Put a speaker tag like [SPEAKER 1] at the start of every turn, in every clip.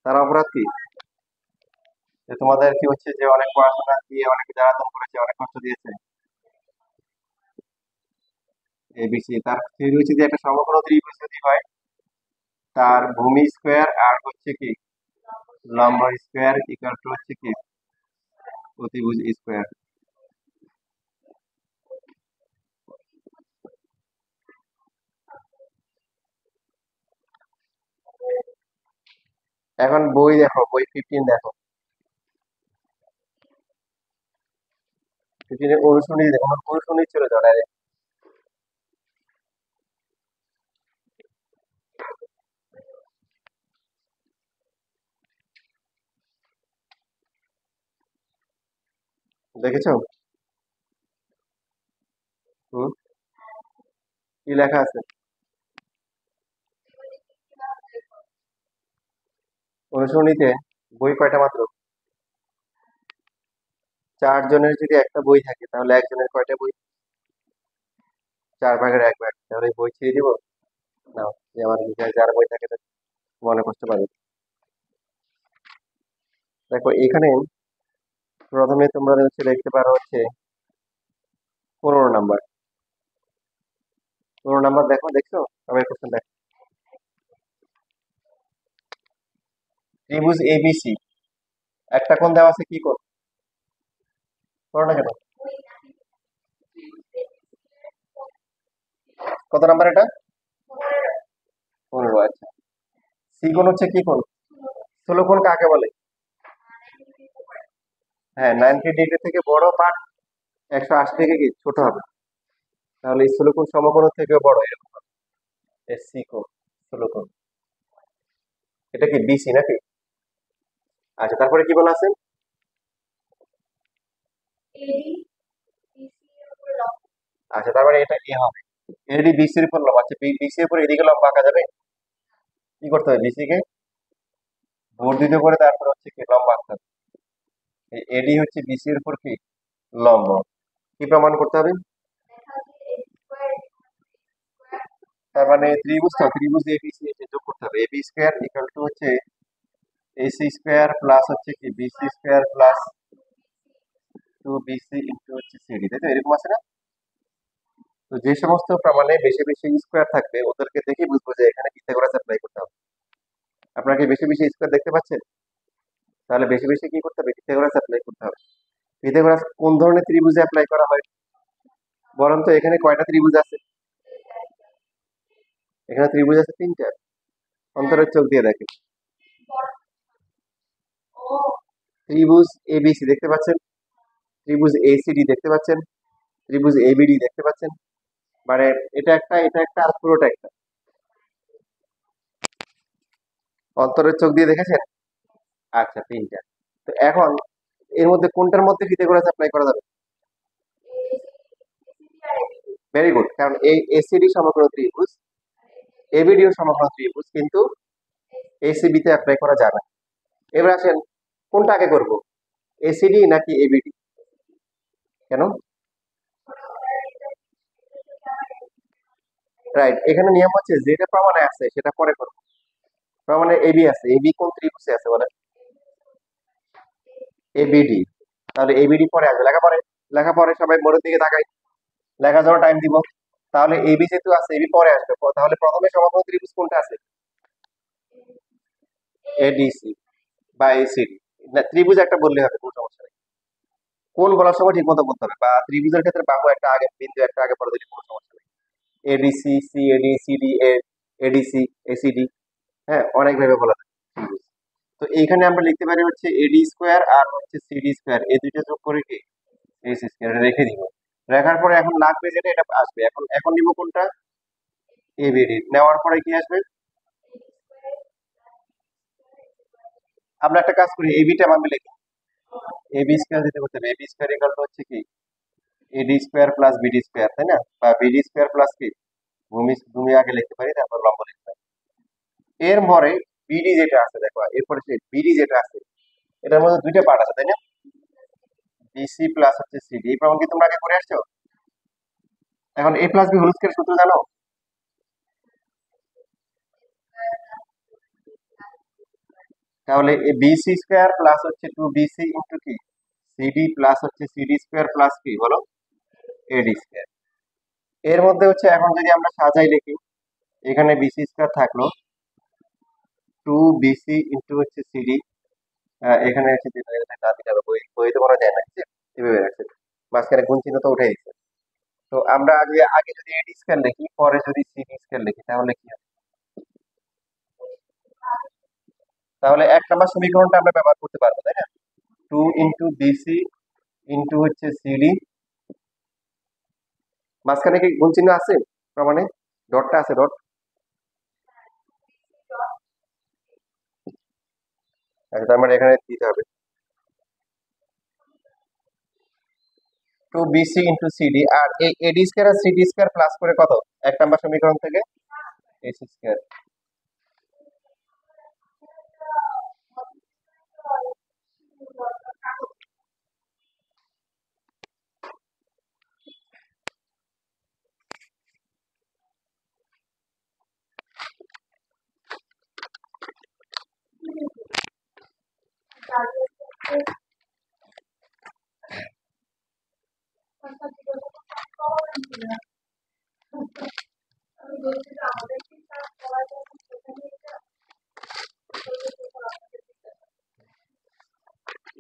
[SPEAKER 1] তার অপরাধ কি? যে তোমাদের কি হচ্ছে যে অনেক পড়াশোনা দিয়ে অনেক জ্বালাতন করেছে, অনেক কষ্ট দিয়েছে। এবিসি তার থিওরি হচ্ছে যে একটা সমকোণ ত্রিভুজ যদি হয়, তার ভূমি স্কোয়ার আর হচ্ছে কি লম্ব স্কোয়ার ইকুয়াল টু হচ্ছে কি অতিভুজ স্কোয়ার। এখন বই দেখো, বই 15 দেখো। 15 এর অনুশীলনী দেখো, অনুশীলনী চলে যাও direct। দেখেছো? হুম, কি লেখা আছে? অনুশীলনীতে বই কয়টা মাত্র? 4 জনের যদি একটা বই থাকে তাহলে একজনের কয়টা বই? 4 ভাগের 1 ভাগ। তাহলে এই বই ছেড়ে দিব? না, যে আমার নিজের যার বই থাকে তার মনে কষ্ট পাবে। দেখো এখানে প্রথমে তোমরা হচ্ছে লিখতে পারো হচ্ছে 15 নাম্বার। 15 নাম্বার দেখো, দেখছো? আমার কোশ্চেন দেখো, ত্রিভুজ এবিসি একটা কোণ দেওয়া আছে, কি কোণ? করো না কেন? কত নাম্বার এটা? 15। আচ্ছা, সি কোণ হচ্ছে কি কোণ? স্থূল কোণ কাকে বলে? হ্যাঁ, 90 ডিগ্রি থেকে বড়, বাট 180 থেকে কি ছোট হবে। তাহলে স্থূল কোণ সমকোণের থেকেও বড়, এরকম হবে। সি কোণ স্থূল কোণ। এটা কি বিসি নাকি? আচ্ছা, তারপরে কি বলা আছে? আচ্ছা, তার মানে এটা এ হবে। এডি বিসির উপর লম্ব। আচ্ছা, বিসির উপর এদিকে লম্ব আঁকা যাবে? কি করতে হবে? বিসি কে বর্ধিত করে তারপর হচ্ছে কি লম্ব আঁকতে হবে। এই এডি হচ্ছে বিসির উপর কি লম্ব। কি প্রমাণ করতে হবে? তার মানে ত্রিভুজ এবিসি যোগ করতে হবে। এবি স্কোয়ার ইকুয়াল টু হচ্ছে এসি স্কোয়ার প্লাস হচ্ছে কি BC square plus 2 BC into হচ্ছে সিডি, তাই তো? এরকম আছে না? তো যে সমস্ত প্রমাণে বেশি বেশি স্কোয়ার থাকবে ওদেরকে দেখে বুঝবো যে এখানে পিথাগোরাস অ্যাপ্লাই করতে হবে। আপনারা কি বেশি বেশি স্কোয়ার দেখতে পাচ্ছেন? তাহলে বেশি বেশি কি করতে হবে? পিথাগোরাস অ্যাপ্লাই করতে হবে। পিথাগোরাস কোন ধরনের ত্রিভুজে অ্যাপ্লাই করা হয় বলুন তো? এখানে কয়টা ত্রিভুজ আছে? এখানে ত্রিভুজ আছে 3টা। অন্তরের চোখ দিয়ে দেখেন। ত্রিভুজ এবিসি দেখতে পাচ্ছেন, ত্রিভুজ এসিডি দেখতে পাচ্ছেন, ত্রিভুজ এবিডি দেখতে পাচ্ছেন। মানে এটা একটা, এটা একটা, আর পুরোটা একটা। অন্তরের চোখ দিয়ে দেখেছেন? আচ্ছা, 3টা। তো এখন এর মধ্যে কোনটার মধ্যে পিথাগোরাস অ্যাপ্লাই করা যাবে? ভেরি গুড, কারণ এই এসিডি সমগ্র ত্রিভুজ, এবিডিও সমগ্র ত্রিভুজ, কিন্তু এসিবি তে অ্যাপ্লাই করা যাবে না। এবার আসেন, কোনটা আগে করব, এসিডি নাকি এবিডি? কেন? রাইট, এখানে নিয়ম হচ্ছে যেটা প্রমাণে আছে সেটা পরে করবো। প্রমাণে এবি আছে, এবি কোন ত্রিভুজে আছে বলেন? এবিডি। তাহলে এবিডি পরে আসবে, লেখা পরে। লেখা পরে, সবাই বোর্ডের দিকে তাকাই, লেখার জন্য টাইম দিব। তাহলে এবি যেহেতু আছে, এবি পরে আসবে। তাহলে প্রথমে সমকোণ ত্রিভুজ কোনটা আছে? এডিসি বা এসিডি। না, ত্রিভুজ একটা বললে হবে, কোনো সমস্যা নেই। কোন বলার সময় ঠিক মতো বলতে হবে, বা ত্রিভুজের ক্ষেত্রে বাহু একটা আগে, বিন্দু একটা আগে পরে দিলে কোনো সমস্যা নেই। ADC, CAD, CD, ADC, ACD. হ্যাঁ, অনেক ভাবে বলা যায় ত্রিভুজ। তো এইখানে আমরা লিখতে পারি হচ্ছে এডি স্কোয়ার আর হচ্ছে সিডি স্কোয়ার, এই দুইটা যোগ করে কি এসি স্কোয়ার রেখে দিব। রাখার পরে এখন লাগবে যেটা, এটা আসবে। এখন এখন নিব কোনটা? এবিডি। নেওয়ার পরে কি আসবে? আমরা একটা কাজ করি, এবিটা আমি লিখি, এবি স্কোয়ার যেটা করতে হবে, এবি স্কোয়ার ইকুয়াল টু হচ্ছে কি এডি স্কোয়ার প্লাস বিডি স্কোয়ার, তাই না? বা বিডি স্কোয়ার প্লাস কি ভূমি, ভূমি আগে লিখতে পারি, তারপর লম্ব লিখতে পারি। এর পরে বিডি যেটা আছে, দেখো এরপরে সেই বিডি যেটা আছে, এটার মধ্যে দুইটা পার্ট আছে, তাই না? বিসি প্লাস হচ্ছে সিডি। এই প্রমাণ কি তোমরা আগে করে আসছো? এখন এ প্লাস বি হোল স্কয়ার সূত্র জানো? তাহলে এই বিসি স্কোয়ার প্লাস হচ্ছে 2BC ইন্টু কি সিডি প্লাস হচ্ছে সিডি স্কোয়ার প্লাস কি বলো এডি স্কোয়ার। এর মধ্যে হচ্ছে এখন যদি আমরা সাজাই লিখি, এখানে বিসি স্কোয়ার থাকলো 2BC ইন্টু হচ্ছে সিডি, এখানে হচ্ছে দাদি যাবে বই তো করা যায় না, ঠিক আছে? এভাবে রাখছে, মাঝখানে গুণ চিহ্ন তো উঠে গেছে। তো আমরা আগে আগে যদি এডি স্কোয়ার লিখি, পরে যদি সিডি স্কোয়ার লিখি, তাহলে কি হবে? তাহলে 1 নম্বর সমীকরণটা আমরা ব্যবহার করতে পারবো, তাই না? 2 ইন্টু BC ইন্টু হচ্ছে সিডি, মাঝখানে কি গুণ চিহ্ন আছে? প্রমাণে ডটটা আছে, ডট। আচ্ছা, তার মানে এখানে দিতে হবে 2BC ইন্টু সিডি, আর এই এডি স্কোয়ার আর সিডি স্কোয়ার প্লাস করে কত 1 নম্বর সমীকরণ থেকে? AC square.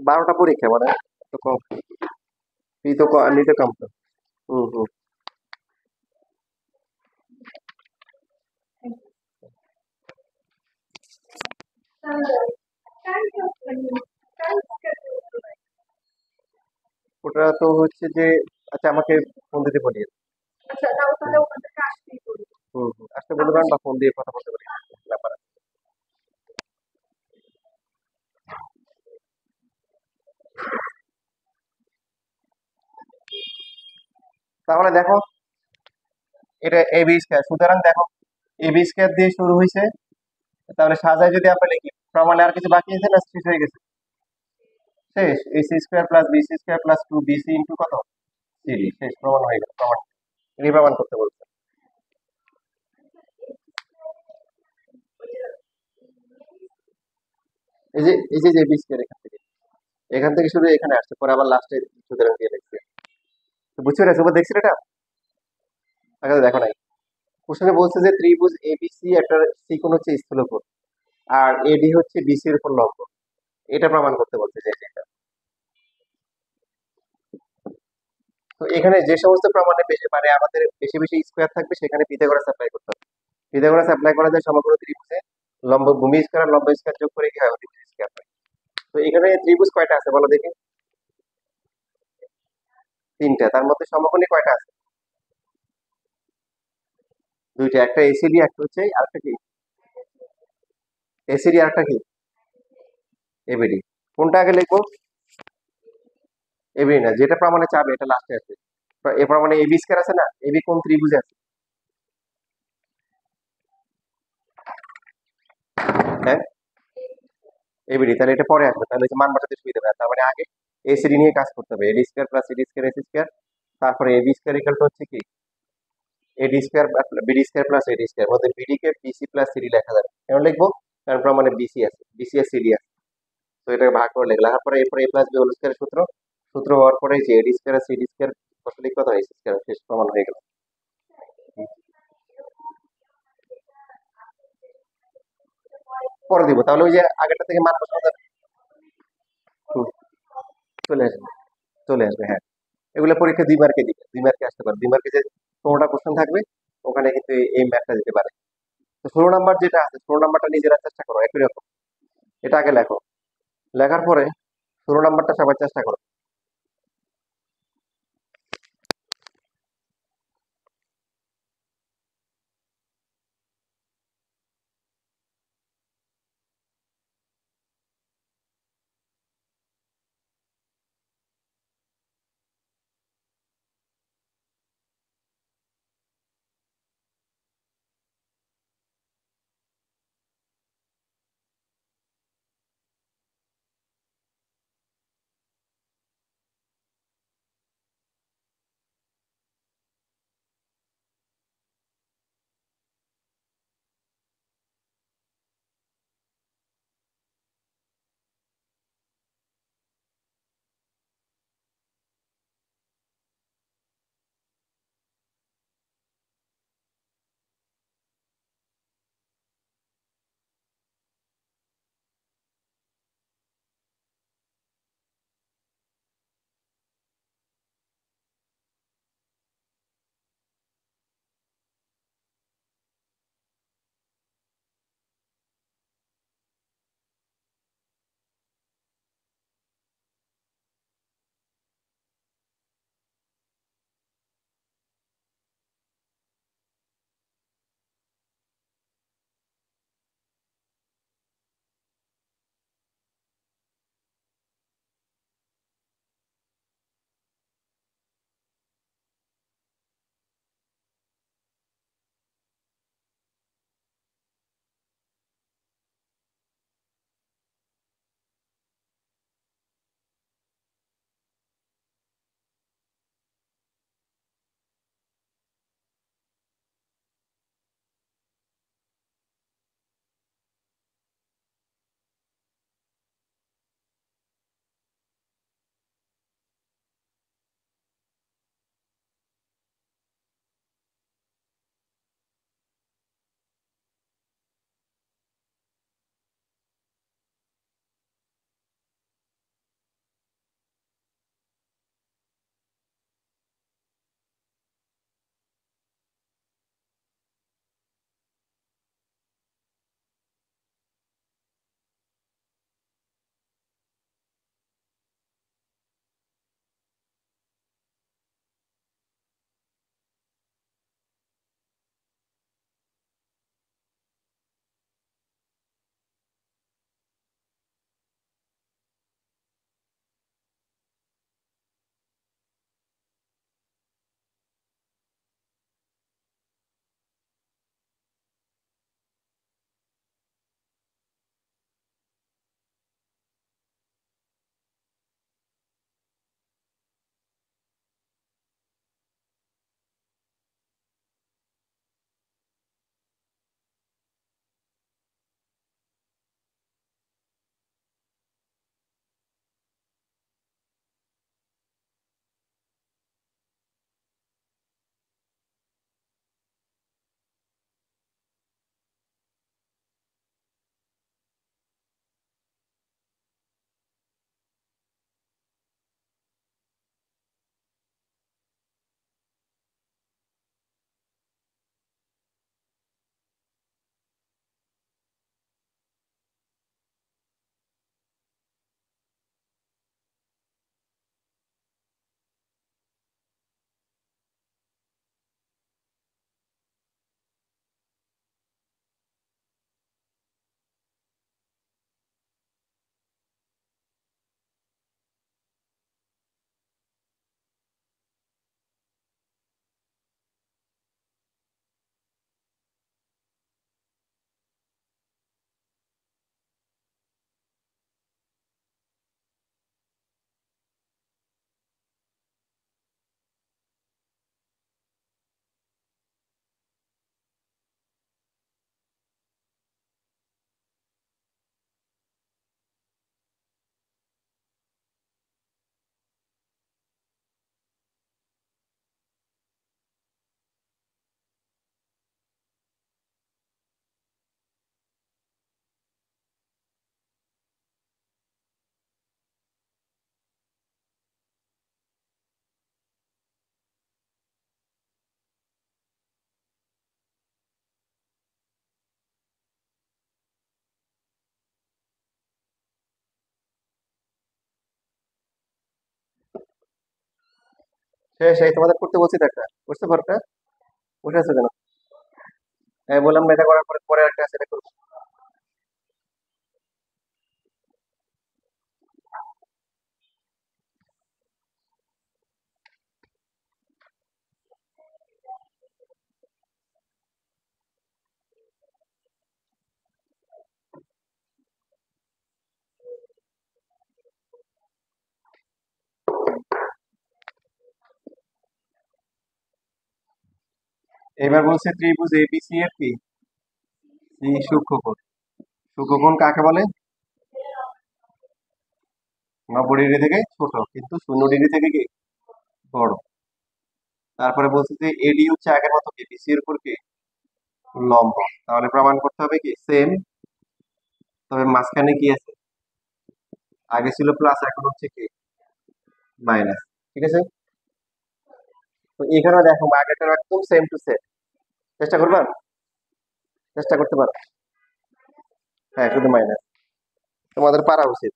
[SPEAKER 1] বারোটা পরীক্ষা মানে তো কম, ফি তো নিতে কম তো। হুম হুম। ওটা তো হচ্ছে যে, আচ্ছা আমাকে ফোন দিতে বলি। হুম হুম, আসতে বলতে পারেন বা ফোন দিয়ে কথা বলতে পারি, ব্যাপার আছে। তাহলে দেখো, এটা এবি স্কোয়ার, সুতরাং দেখো এবি স্কোয়ার দিয়ে শুরু হয়েছে, তাহলে সাজায় যদি আমরা লিখি, প্রমাণে আর কিছু বাকি আছে না শেষ হয়ে গেছে? শেষ। AC square plus BC square plus 2BC into কত সিডি, শেষ, প্রমাণ হয়ে গেল। প্রমাণ ইনি প্রমাণ করতে বলছে। এই যে এবি স্কোয়ার এখান থেকে শুরু এখানে আসছে, পরে আবার লাস্টে সুতরাং দিয়ে লিখছে। তো বুঝতে পেরেছো? এবার দেখছি এটা, আগে তো দেখো নাই। কোশ্চেনে বলছে যে ত্রিভুজ এবিসি একটা চিকোণ হচ্ছে স্থূলকোণ, আর এডি হচ্ছে বিসির উপর লম্ব, এটা প্রমাণ করতে বলছে যে এটা। তো এখানে যে সমস্ত প্রমাণে বেশি মানে আমাদের বেশি বেশি স্কোয়ার থাকবে, সেখানে পিথাগোরাস অ্যাপ্লাই করতে হবে। পিথাগোরাস অ্যাপ্লাই করা যায় সমগ্র ত্রিভুজে, লম্ব ভূমি স্কয়ার আর লম্ব স্কয়ার যোগ করে কি হয় অতিভুজ স্কয়ার হয়। তো এখানে ত্রিভুজ কয়টা আছে বলো দেখি? তিনটা। তার মধ্যে সমকোণী কয়টা আছে? দুইটা, একটা এসিডি, একটা হচ্ছে আরেকটা কি এসিডি, আরেকটা কি এবিডি। কোনটা আগে লিখবো? এবিডি না, যেটা প্রমাণে চাবে এটা লাস্টে আছে। এ প্রমাণে এবি স্কয়ার আছে না, এবি কোন ত্রিভুজে আছে? হ্যাঁ, এবিডি, তাহলে এটা পরে আসবে, তাহলে মান বসাতে সুবিধা হবে। তার মানে আগে এসিডি নিয়ে কাজ করতে হবে, AD square plus CD square AC square, তারপরে এবি স্কয়ার ইকুয়াল টু হচ্ছে কি AD square BD square plus AD square, মধ্যে বিডি কে বিসি প্লাস সিডি লেখা যাবে, কেন লিখবো? কারণ প্রমাণে বিসি আছে, বিসি আর সিডি আছে। তো এটাকে ভাগ করে লেখার পরে এরপরে এ প্লাস বি হোল স্কয়ার সূত্র, সূত্র হওয়ার পরে যে এডি স্কয়ার আর সিডি স্কয়ার বসলে কত হয় এসি স্কয়ার, শেষ, প্রমাণ হয়ে গেল। পরে দিব, তাহলে ওই যে আগেরটা থেকে মান বসানো যাবে। হুম, চলে আসবে, চলে আসবে, হ্যাঁ। এগুলো পরীক্ষা 2 মার্কে দিবে, 2 মার্কে আসতে পারে, 2 মার্কে যে 16টা কোশ্চেন থাকবে, ওখানে কিন্তু এই ম্যাথটা দিতে পারে। তো 16 নাম্বার যেটা আছে, 16 নাম্বারটা নিজেরা চেষ্টা করো একই রকম, এটা আগে লেখো, লেখার পরে 16 নাম্বারটা সবাই চেষ্টা করো। শেষ, এই তোমাদের করতে বলছি তো একটা, বুঝতে পারটা বসে আছো কেন? হ্যাঁ বললাম না, এটা করার পরে পরে একটা আছে, এটা করবো। এবার বলছে ত্রিভুজ এবিসি এর কি সি সূক্ষ্মকোণ। সূক্ষ্মকোণ কাকে বলে? 90 ডিগ্রি থেকে ছোট কিন্তু 0 ডিগ্রি থেকে কি বড়। তারপরে বলছে যে এডি হচ্ছে আগের মতো কি বিসি এর উপর কি লম্ব। তাহলে প্রমাণ করতে হবে কি সেম, তবে মাঝখানে কি আছে, আগে ছিল প্লাস এখন হচ্ছে কি মাইনাস। ঠিক আছে, তো এখানে দেখো আগেরটা একদম সেম টু সেম। চেষ্টা করবা, চেষ্টা করতে পারো। হ্যাঁ শুধু মাইনাস, তোমাদের পারা উচিত।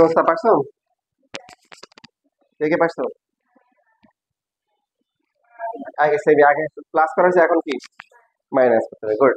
[SPEAKER 1] অবস্থা পারছো? কে কে পারছো? আগে সেমি আগে প্লাস করা হয়েছে, এখন কি মাইনাস করতে হবে। গুড।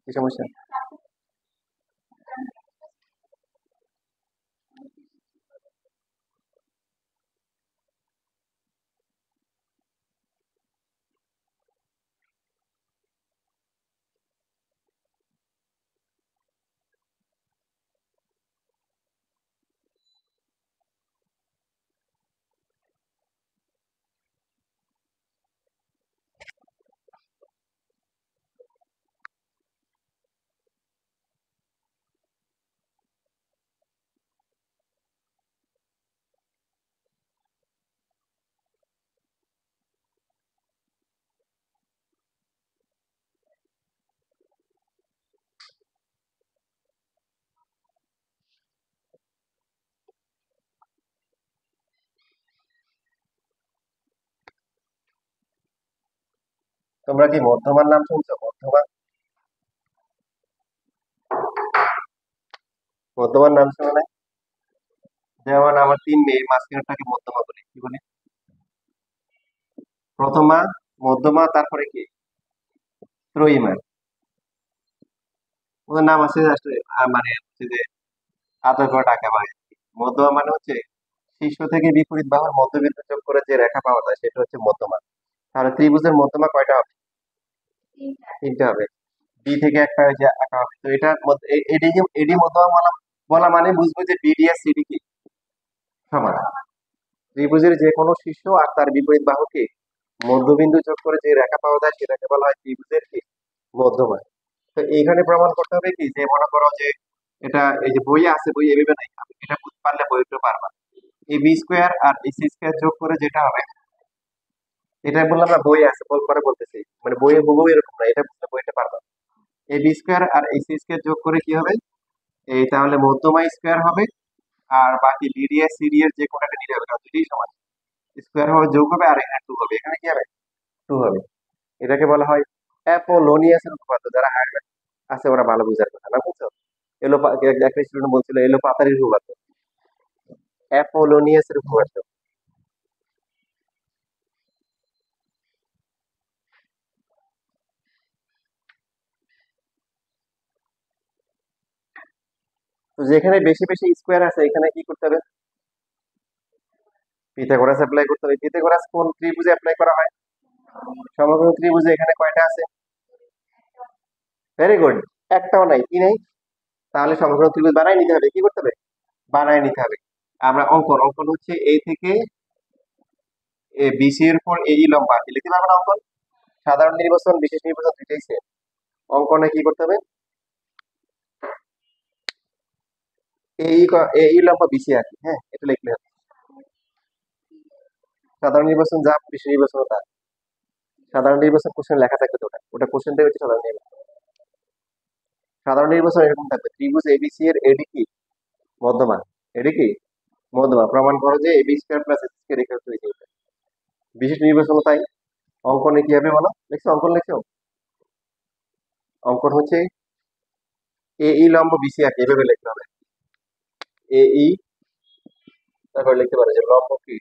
[SPEAKER 1] কি সমস্যা? তোমরা কি মধ্যমার নাম শুনছো? মধ্যমা, মধ্যমার নাম শুনো না? যেমন আমার তিন মেয়ে, মাঝখানেরটাকে মধ্যমা বলি, কি বলি? প্রথমা, মধ্যমা, তারপরে কি ত্রয়ীমা। ওদের নাম আছে just, মানে হচ্ছে যে আদর করে ডাকা হয়। মধ্যমা মানে হচ্ছে শীর্ষ থেকে বিপরীত বাহুর মধ্যবিন্দু যোগ করে যে রেখা পাওয়া যায় সেটা হচ্ছে মধ্যমা। তাহলে ত্রিভুজের মধ্যমা কয়টা হবে? তিনটা হবে। বি থেকে একটা ওই যে আঁকা হবে, তো এটার মধ্যে এডি এডি মধ্যমা বলা, বলা মানে বুঝবো যে বিডি আর সিডি কি সমান। ত্রিভুজের যে কোনো শীর্ষ আর তার বিপরীত বাহুকে মধ্যবিন্দু যোগ করে যে রেখা পাওয়া যায় সেটাকে বলা হয় ত্রিভুজের কি মধ্যমা। তো এইখানে প্রমাণ করতে হবে কি, যে মনে করো যে এটা এই যে বইয়ে আছে, বই এভাবে নাই, আমি এটা বুঝতে পারলে বইটা পারবা। এই বি স্কোয়ার আর এসি স্কোয়ার যোগ করে যেটা হবে, এটা বললাম না বইয়ে আছে, বল করে বলতেছি, মানে বইয়ে হুবহু এরকম না, এটা বুঝলে বইটা পারবা। এই বি স্কোয়ার আর এসি স্কোয়ার যোগ করে কি হবে, এই তাহলে মধ্যমা স্কোয়ার হবে। আর বাকি বিডি আর সিডি এর যে কোনো একটা নিতে হবে, কারণ দুটোই সমান। স্কোয়ার হবে, যোগ হবে, আর এখানে টু হবে, এখানে কি হবে টু হবে। এটাকে বলা হয় অ্যাপোলোনিয়াসের উপপাদ্য। যারা হায়ার আছে ওরা ভালো বুঝার কথা না, বুঝছো? একটা স্টুডেন্ট বলছিল এলো পাতারির উপপাদ্য, অ্যাপোলোনিয়াসের উপপাদ্য। তো যেখানে বেশি বেশি স্কোয়ার আছে এখানে কি করতে হবে? পিথাগোরাস অ্যাপ্লাই করতে হবে। পিথাগোরাস কোন ত্রিভুজে অ্যাপ্লাই করা হয়? সমগ্র ত্রিভুজে। এখানে কয়টা আছে? Very good. একটাও নাই, কি নাই? তাহলে সমগ্র ত্রিভুজ বানাই নিতে হবে। কি করতে হবে? বানাই নিতে হবে। আমরা অঙ্কন, অঙ্কন হচ্ছে এই থেকে বিসি এর উপর এই লম্বা কি লিখতে পারবো না অঙ্কন? সাধারণ নির্বাচন, বিশেষ নির্বাচন দুইটাই সেম। অঙ্কনে কি করতে হবে? এই লম্বা বিসি আর কি, হ্যাঁ এটা লিখলে হবে। সাধারণ নির্বাচন যা, বিশেষ নির্বাচন তা। সাধারণ নির্বাচন কোশ্চেন লেখা থাকবে, তো ওটা ওটা কোশ্চেনটা হচ্ছে সাধারণ নির্বাচন। সাধারণ নির্বাচন এরকম থাকবে, ত্রিভুজ এবিসি এর এডি কি মধ্যমা, এডি কি মধ্যমা, প্রমাণ করো যে AB square plus AC square equal to এইটা। বিশেষ নির্বাচন তাই। অঙ্কনে কি হবে বলো? লিখছো? অঙ্কন লিখছো? অঙ্কন হচ্ছে এই লম্ব বিসি আর কি, এভাবে লিখতে হবে। এই, তারপর লিখতে পারো যে লম্ব কি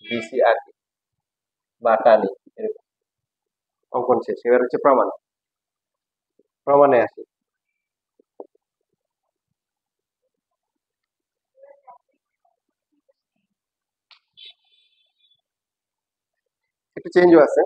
[SPEAKER 1] বিসি আর কি, বা টানি, এরকম। অঙ্কন শেষ, এবার হচ্ছে প্রমাণ। প্রমাণে আসি। একটু চেঞ্জও আছে।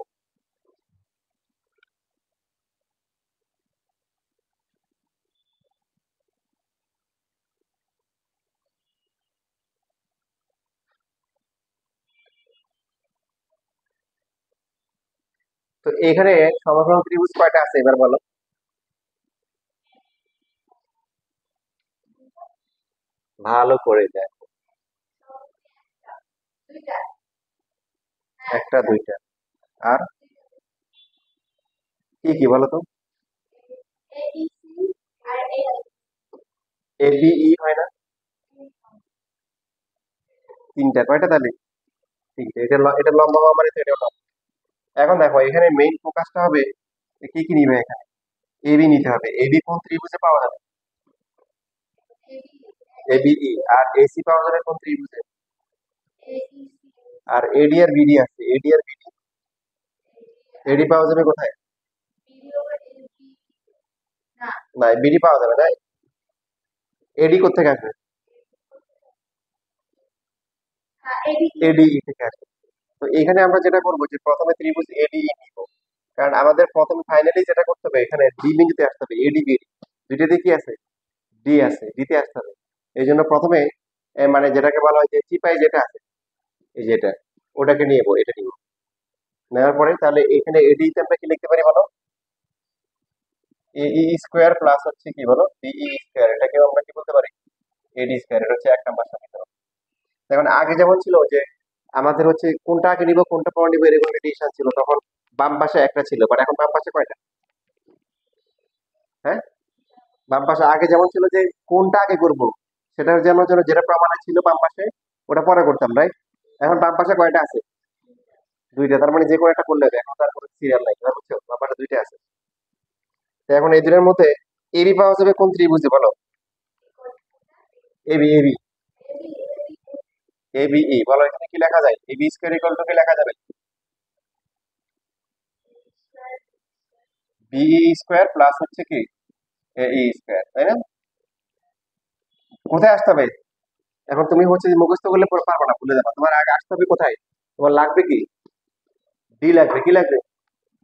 [SPEAKER 1] তো এখানে সমকোণ ত্রিভুজ কয়টা আছে এবার বলো? ভালো করে দেখো, একটা দুইটা, আর কি কি বলো তো? এ বি ই হয় না? তিনটা, কয়টা তাহলে? তিনটা। এটা লম্বা হওয়া মানে তো এটাও লম্বা। এখন দেখো এখানে মেইন ফোকাসটা হবে কি কি নিবে এখানে, এ বি নিতে হবে। এ বি কোন ত্রিভুজে পাওয়া যাবে? A B E. R AC পাওয়া যাবে কোন ত্রিভুজে? আর এডি আর বিডি আছে, এডি আর বিডি, এডি পাওয়া যাবে কোথায়? না, বিডি পাওয়া যাবে না। এডি কোথেকে আসবে? এডি থেকে আসবে। তো এখানে আমরা যেটা করবো যে প্রথমে ত্রিভুজ এডি নিব, কারণ আমাদের প্রথমে ফাইনালি যেটা করতে হবে এখানে ডি বিন্দুতে আসতে হবে। এডি বিডি দুইটাতে কি আছে? ডি আছে, ডিতে আসতে হবে। এই জন্য প্রথমে মানে যেটাকে বলা হয় যে চিপাই যেটা আছে, এই যেটা, ওটাকে নিয়ে এটা নিব। নেওয়ার পরে তাহলে এখানে এডি তে আমরা কি লিখতে পারি বলো? এ ই স্কোয়ার প্লাস হচ্ছে কি বলো, বিই স্কোয়ার। এটাকে আমরা কি বলতে পারি? এডি স্কোয়ার। এটা হচ্ছে এক নাম্বার সমীকরণ। এখন আগে যেমন ছিল যে আমাদের হচ্ছে কোনটা আগে নিব কোনটা পরে নিব এরকম একটা ডিসিশন ছিল, তখন বাম পাশে একটা ছিল, বাট এখন বাম পাশে কয়টা? হ্যাঁ, বাম পাশে আগে যেমন ছিল যে কোনটা আগে করব সেটার যেন যেন যেটা প্রমাণে ছিল বাম পাশে ওটা পরে করতাম, রাইট? এখন বাম পাশে কয়টা আছে? দুইটা। তার মানে যে কোনো একটা করলে হবে, এখন তার কোনো সিরিয়াল নাই, এবার বুঝছো? বাম পাশে দুইটা আছে। তো এখন এই দুটোর মধ্যে এবি পাওয়া যাবে কোন ত্রিভুজে বলো? এবি, এবি, এবি ই। বলো এখানে কি লেখা যায়? এবি স্কোয়ার ইকুয়াল টু কি লেখা যাবে? বিই স্কোয়ার প্লাস হচ্ছে কি এ ই স্কোয়ার, তাই না? কোথায় আসতে হবে? এখন তুমি হচ্ছে যে মুখস্থ করলে পরে পারবে না, ভুলে যাবে। তোমার আগে আসতে হবে কোথায়? তোমার লাগবে কি? ডি লাগবে। কি লাগবে?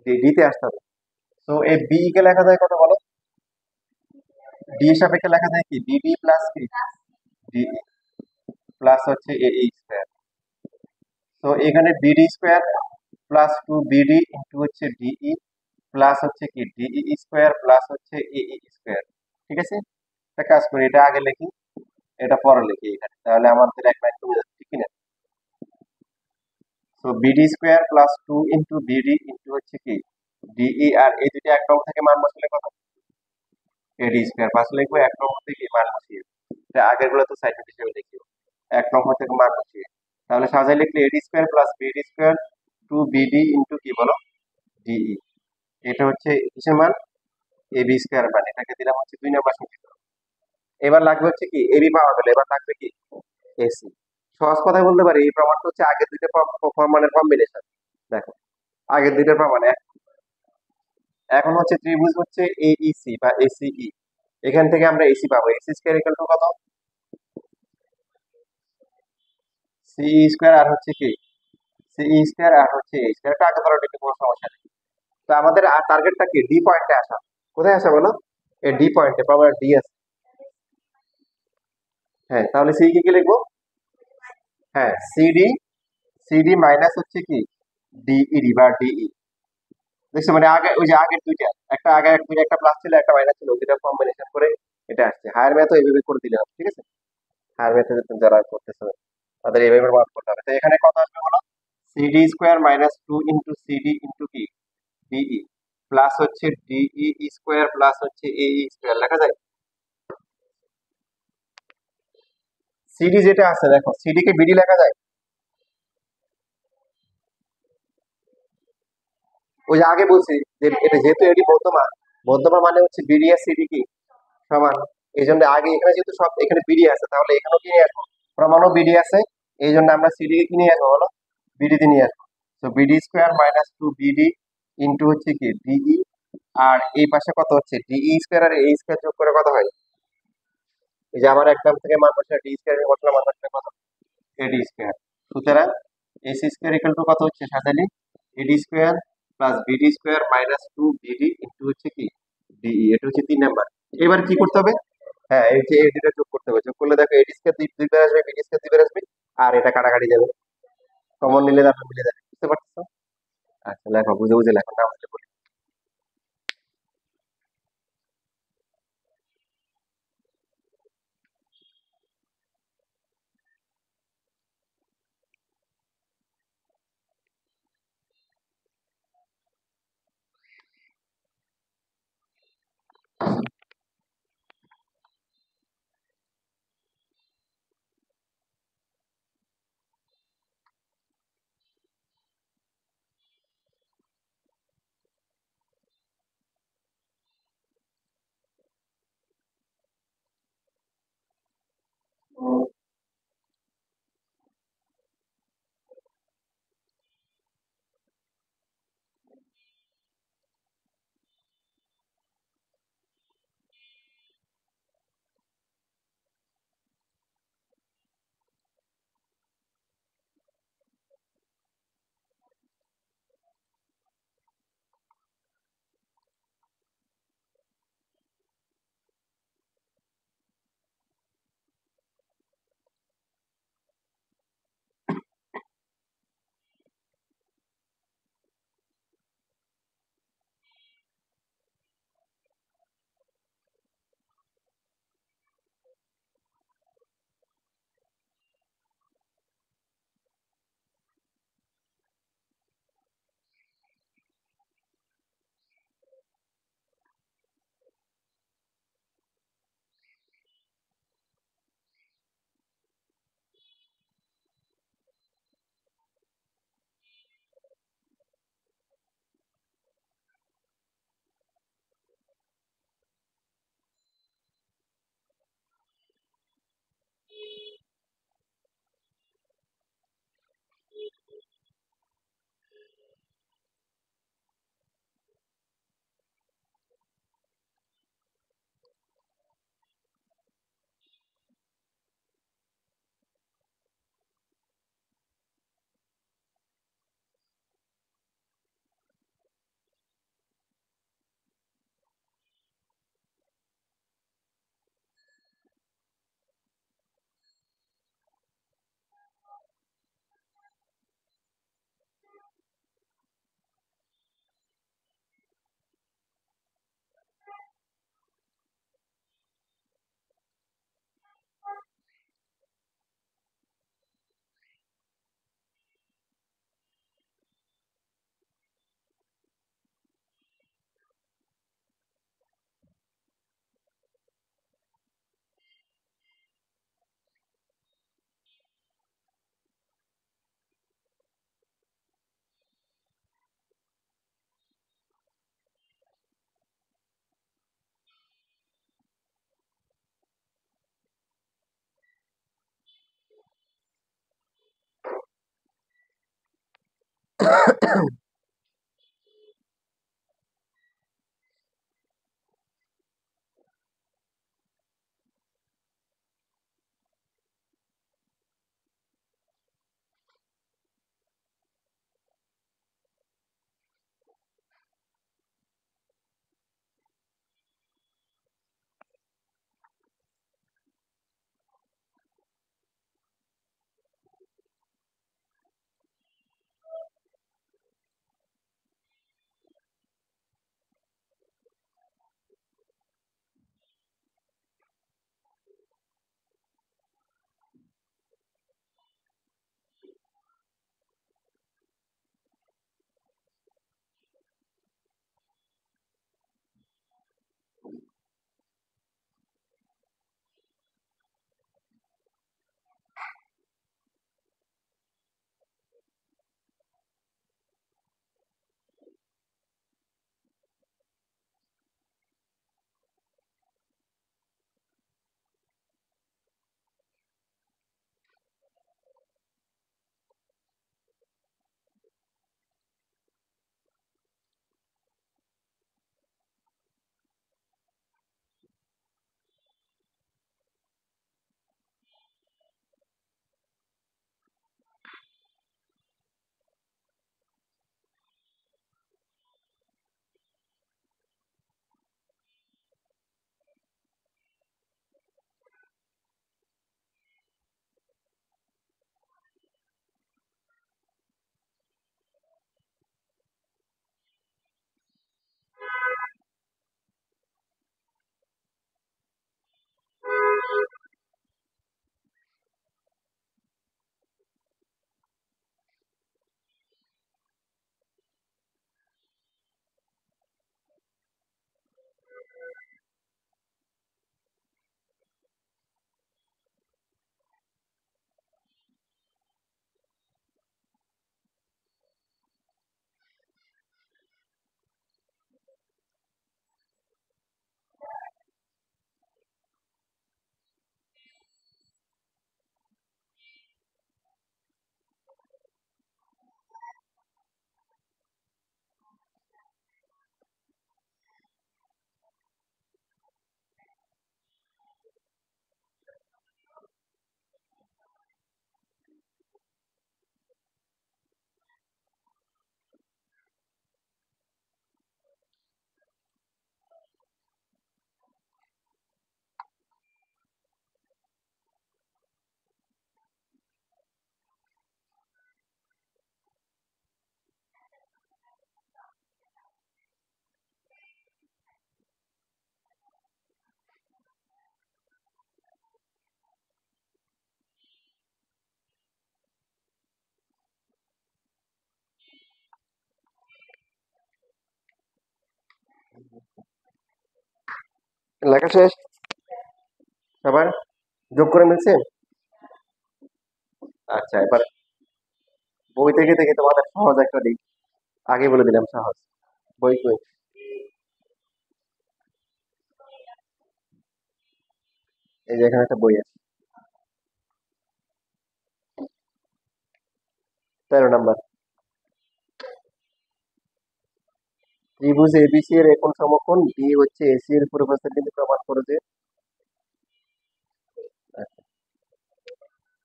[SPEAKER 1] ডি, ডিতে আসতে হবে। তো এই বি কে লেখা যায় কত বলো? ডি এর সাপেক্ষে লেখা যায় কি বিডি প্লাস কি ডি প্লাস হচ্ছে এ ই স্কোয়ার। তো এখানে BD square plus two BD into হচ্ছে ডিই প্লাস হচ্ছে কি ডিই স্কোয়ার প্লাস হচ্ছে এ ই স্কোয়ার। ঠিক আছে, একটা কাজ করি, এটা আগে লিখি, এটা পরে লিখি এখানে, তাহলে আমাদের এক লাইন কমে যাচ্ছে, ঠিক কি না? তো BD square plus two into BD into হচ্ছে কি ডিই, আর এই দুটো এক নম্বর থেকে মান বসালে কত? AD square. পাশে লিখবো এক নম্বর থেকে মান বসিয়ে, এটা আগের গুলো তো সাইড নোট হিসেবে লিখিও, এক নম্বর থেকে মান বসিয়ে। তাহলে সাজাই লিখলে AD square plus BD square two BD into কি বলো ডিই। এটা হচ্ছে কিসের মান? এবি স্কোয়ার মান। এটাকে দিলাম হচ্ছে দুই নম্বর সমীকরণ। এবার লাগবে হচ্ছে কি এবি পাওয়া গেলে এবার লাগবে কি এসি। সহজ কথায় বলতে পারি এই প্রমাণটা হচ্ছে আগের দুইটা প্রমাণের কম্বিনেশন। দেখো আগের দুইটার প্রমাণ এখন হচ্ছে ত্রিভুজ হচ্ছে এইসি বা এসিই। এখান থেকে আমরা এসি পাবো। এসি স্কয়ার ইকুয়াল টু কত? সিই স্কয়ার আর হচ্ছে কি সিই স্কয়ার আর হচ্ছে এ স্কয়ার। এটা আগে ধরো এটা কোনো সমস্যা নেই। তো আমাদের টার্গেটটা কি ডি পয়েন্টে আসা। কোথায় আসা বলো? এই ডি পয়েন্টে পাবো, ডি আছে। হ্যাঁ, তাহলে সি কি কি লিখবো? হ্যাঁ, সিডি, সিডি মাইনাস হচ্ছে কি ডিইডি বা ডিই। দেখছো মানে আগে ওই যে আগের দুইটা, একটা আগে এক দুইটা, একটা প্লাস ছিল একটা মাইনাস ছিল, দুইটা কম্বিনেশন করে এটা আসছে। হায়ার ম্যাথও এইভাবে করে দিলে হবে, ঠিক আছে? হায়ার ম্যাথে যারা করতেছে তাদের এইভাবে মার্ক করতে হবে। তো এখানে কত আসবে বলো? CD square minus two into CD into কি ডিই প্লাস হচ্ছে ডিই স্কোয়ার প্লাস হচ্ছে এই স্কোয়ার লেখা যায়। সিডি যেটা আছে দেখো, সিডি কে বিডি লেখা যায়। ওই যে আগে বলছি যে এটা যেহেতু এটি মধ্যমা, মধ্যমা মানে হচ্ছে বিডি আর সিডি কি সমান। এই জন্য আগে এখানে যেহেতু সব এখানে বিডি আছে তাহলে এখানেও কি নিয়ে আসবো? প্রমাণও বিডি আছে। এই জন্য আমরা সিডি কে কি নিয়ে আসবো বলো? বিডি তে নিয়ে আসবো। তো BD square minus two BD into হচ্ছে কি ডিই, আর এই পাশে কত হচ্ছে ডিই স্কোয়ার আর এই স্কোয়ার যোগ করে কত হয়? এই যে আমার এক নাম থেকে মান বসে ডি স্কোয়ার বসলাম, মান বসলে কত? AD square. সুতরাং এসি স্কোয়ার ইকুয়াল টু কত হচ্ছে সাজালি? AD square plus BD square minus two BD into হচ্ছে কি ডিই। এটা হচ্ছে তিন নাম্বার। এবার কি করতে হবে? হ্যাঁ, এই যে এই দুটো যোগ করতে হবে। যোগ করলে দেখো এডি স্কোয়ার দুইবার আসবে, বিডি স্কোয়ার দুইবার আসবে, আর এটা কাটাকাটি যাবে, কমন নিলে তারপর মিলে যাবে। বুঝতে পারছো? আচ্ছা লেখো, বুঝে বুঝে লেখো, না বুঝলে বলি। লেখা শেষ সবার? যোগ করে মিলছে? আচ্ছা, এবার বই থেকে থেকে তোমাদের সহজ একটা দিক আগে বলে দিলাম, সহজ। বই কই? এই যে এখানে একটা বই আছে, 13 নাম্বার। ত্রিভুজ এবিসি এর কোন সমকোণ বি হচ্ছে এসি এর উপর উপস্থিত কিন্তু প্রমাণ করো যে। আচ্ছা,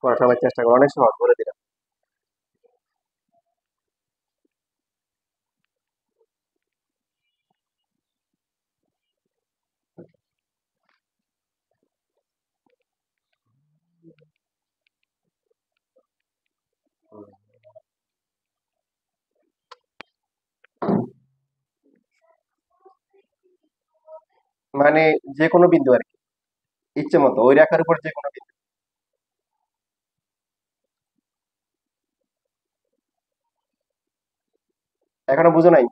[SPEAKER 1] করার সবাই চেষ্টা করো, অনেক সহজ বলে দিলাম। মানে যে কোনো বিন্দু আর কি, ইচ্ছে মতো ওই রেখার উপর যে কোনো বিন্দু। এখনো বুঝো নাই?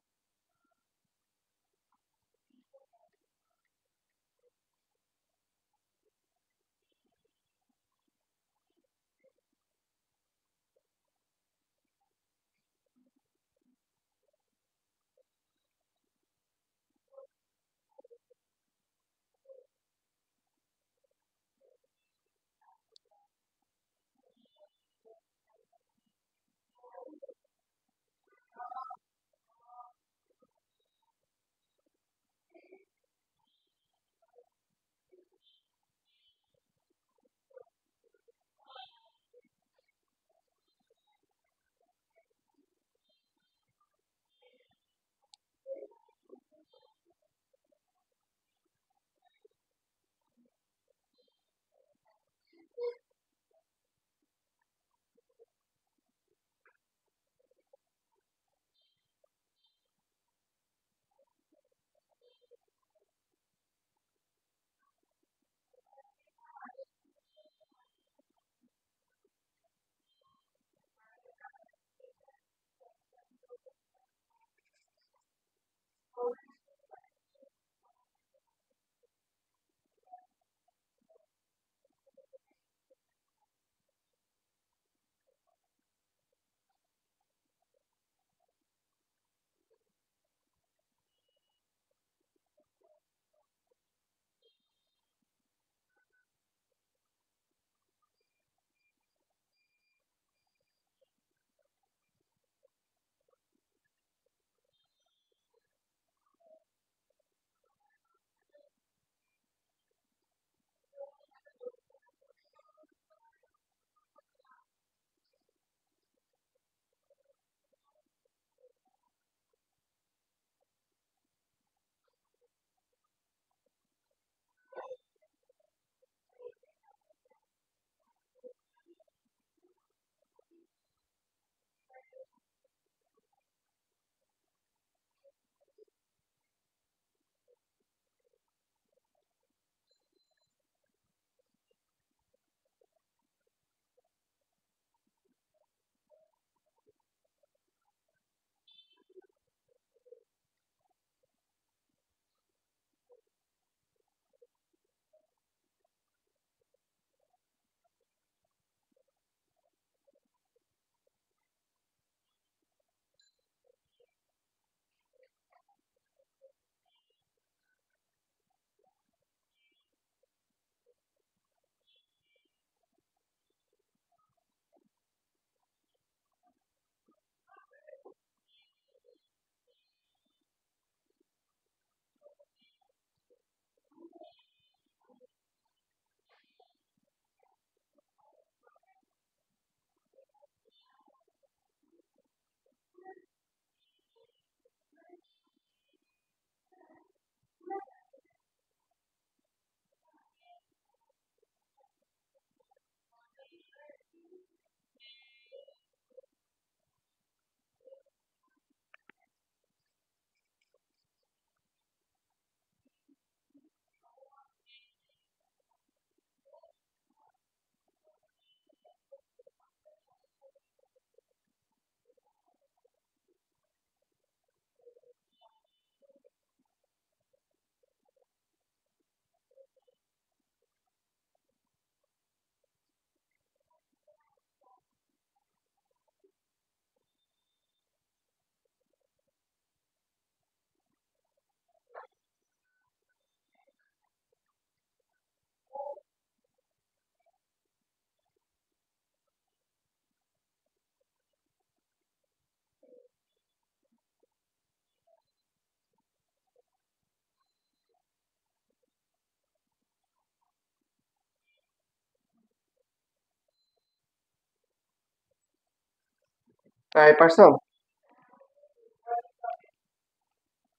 [SPEAKER 1] প্রায় পারছো?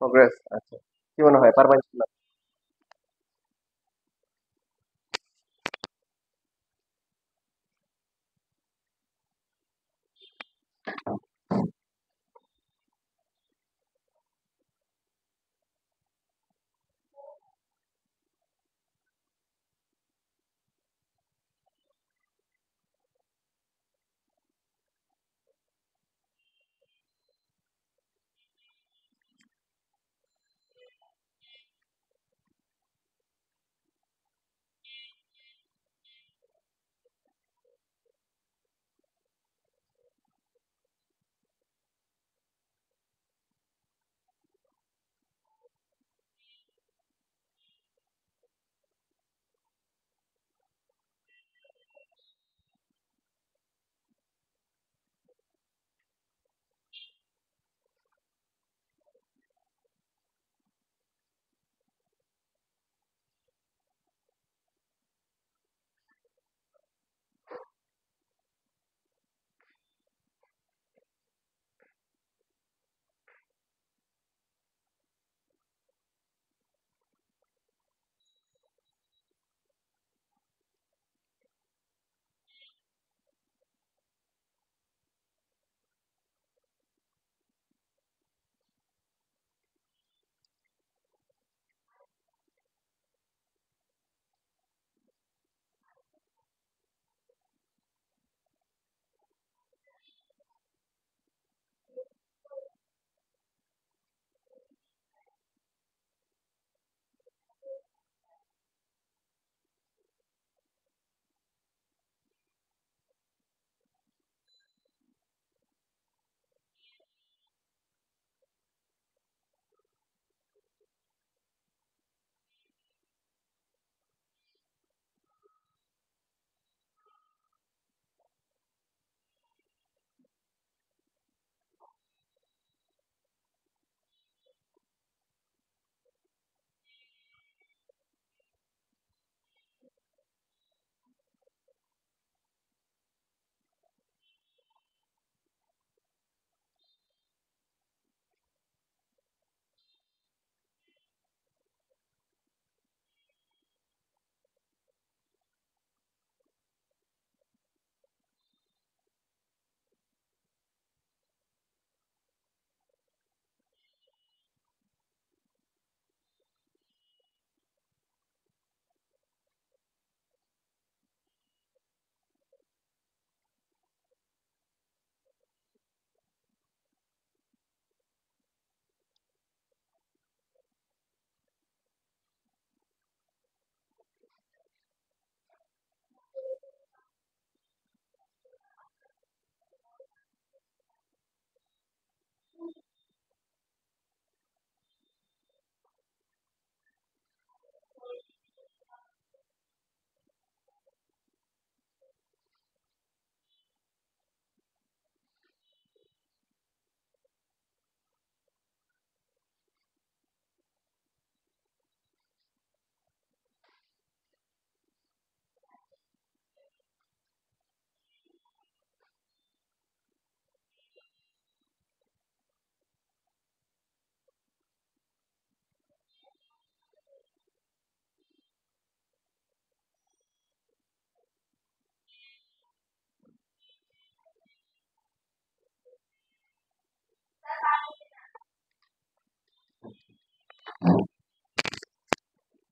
[SPEAKER 1] প্রোগ্রেস, আচ্ছা। কি মনে হয় পারবা ইনশাল্লাহ?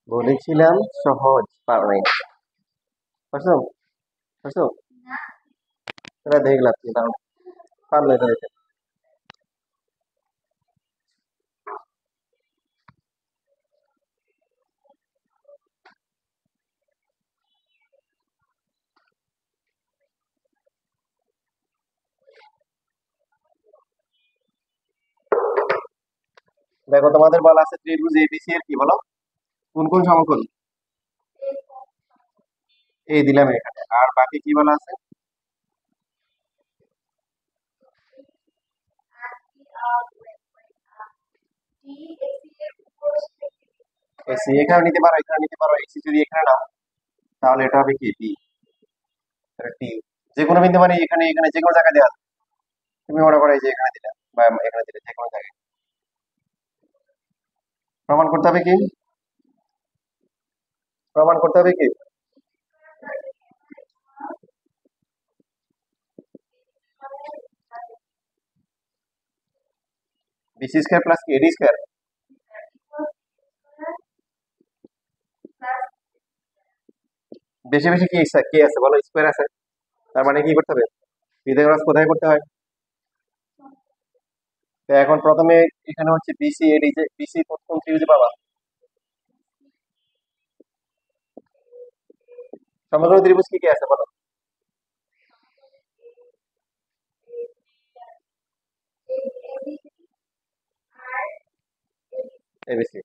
[SPEAKER 1] বলেছিলাম সহজ, পারো নাই। পারছো? পারছো? এটা দেখলাম কি দাও, পারলে এটা দেখে। দেখো তোমাদের বলা আছে ত্রিভুজ এবিসি এর কি বলো, কোন কোন সমকোণ? এই দিলাম এখানে, আর বাকি কি বলা আছে? এসি এখানে নিতে পারো, এখানে নিতে পারো, এসি যদি এখানে নাও তাহলে এটা হবে কি টি, টি। যে কোনো বিন্দু মানে এখানে এখানে যে কোনো জায়গায় দেওয়া যায়। তুমি মনে করো এই যে এখানে দিলে বা এখানে দিলে যে কোনো জায়গায় প্রমাণ করতে হবে কি? প্রমাণ করতে হবে কি? বিসি স্কয়ার প্লাস কি এডি স্কয়ার? বেশি বেশি কি কে আছে বলো, স্কয়ার আছে। তার মানে কি করতে হবে? পিথাগোরাস কোথায় করতে হয়? তো এখন প্রথমে এখানে হচ্ছে বিসি এডি, যে বিসি কোন ত্রিভুজে পাবা? সমগ্র ত্রিভুজ কি কি আছে বলো? এবিসি।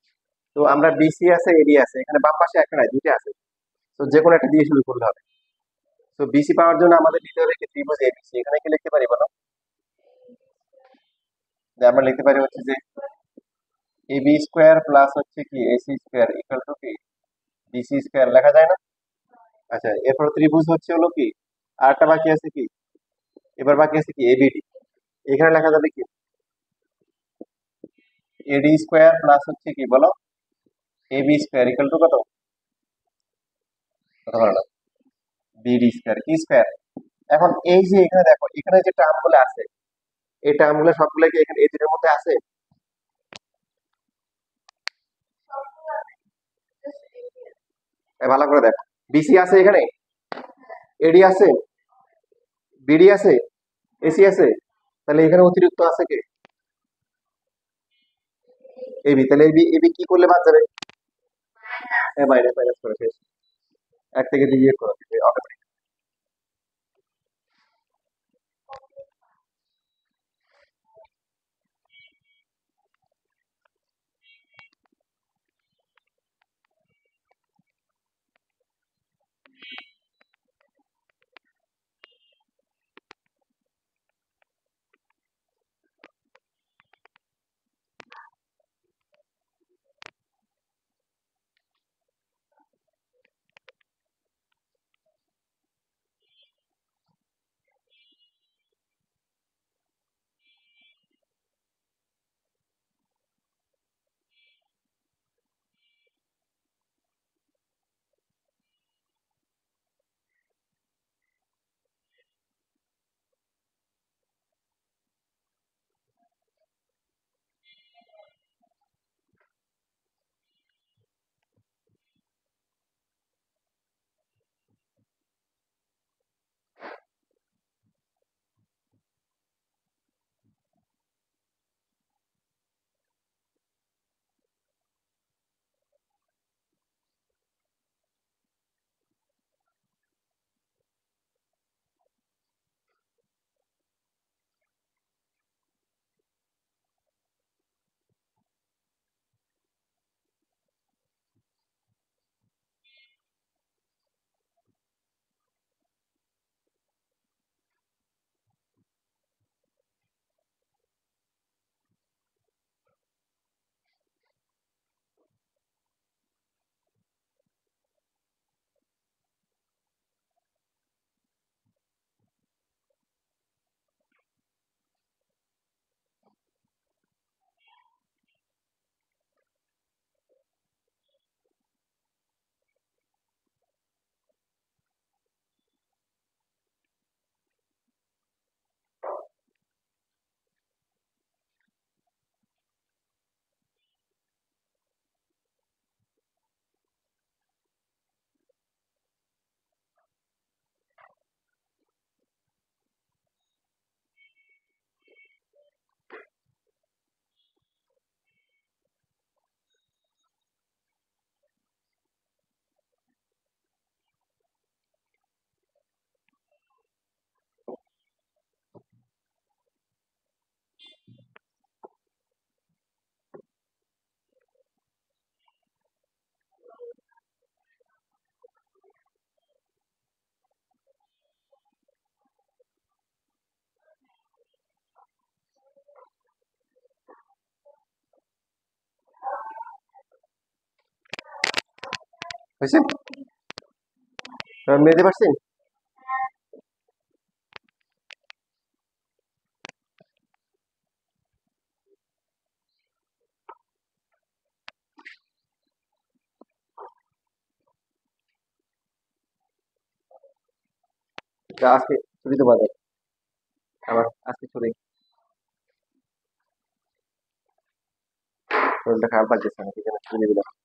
[SPEAKER 1] তো আমরা বিসি আছে এডি আছে, এখানে বাম পাশে একটা নাই দুইটা আছে। তো যে কোনো একটা দিয়ে শুরু করলে হবে। তো বিসি পাওয়ার জন্য আমাদের নিতে হবে কি ত্রিভুজ এবিসি। এখানে কি লিখতে পারি বলো? যে আমরা লিখতে পারি হচ্ছে যে এবি স্কয়ার প্লাস হচ্ছে কি এসি স্কয়ার ইকুয়াল টু কি বিসি স্কয়ার, লেখা যায় না? আচ্ছা, এরপর ত্রিভুজ হচ্ছে হলো কি, আরটা বাকি আছে কি, এবার বাকি আছে কি এবিডি। এখানে লেখা যাবে কি এডি স্কয়ার প্লাস হচ্ছে কি বলো এবি স্কয়ার ইকুয়াল টু কত? কত বলো না? বিডি স্কয়ার কি স্কয়ার। এখন এই যে এখানে দেখো এখানে যে টার্ম গুলো আছে, এই টার্ম গুলো সবগুলো কি এখানে এই দুটোর মধ্যে আছে? ভালো করে দেখো, বিসি আছে এখানে, এডি আছে, বিডি আছে, এসি আছে। তাহলে এখানে অতিরিক্ত আছে কে? এবি। তাহলে এবি এবি কি করলে বাদ যাবে? হ্যাঁ, মাইনাস মাইনাস করে শেষ। এক থেকে ডিভিয়েট করে দিবে অটোমেটিক। হয়েছে? মেরে পারছি। আজকে ছুটি তো বাজার, আবার আজকে ছুটি, শরীরটা খারাপ লাগতেছে, আমি কি জন্য ছুটি নিয়ে দিলাম।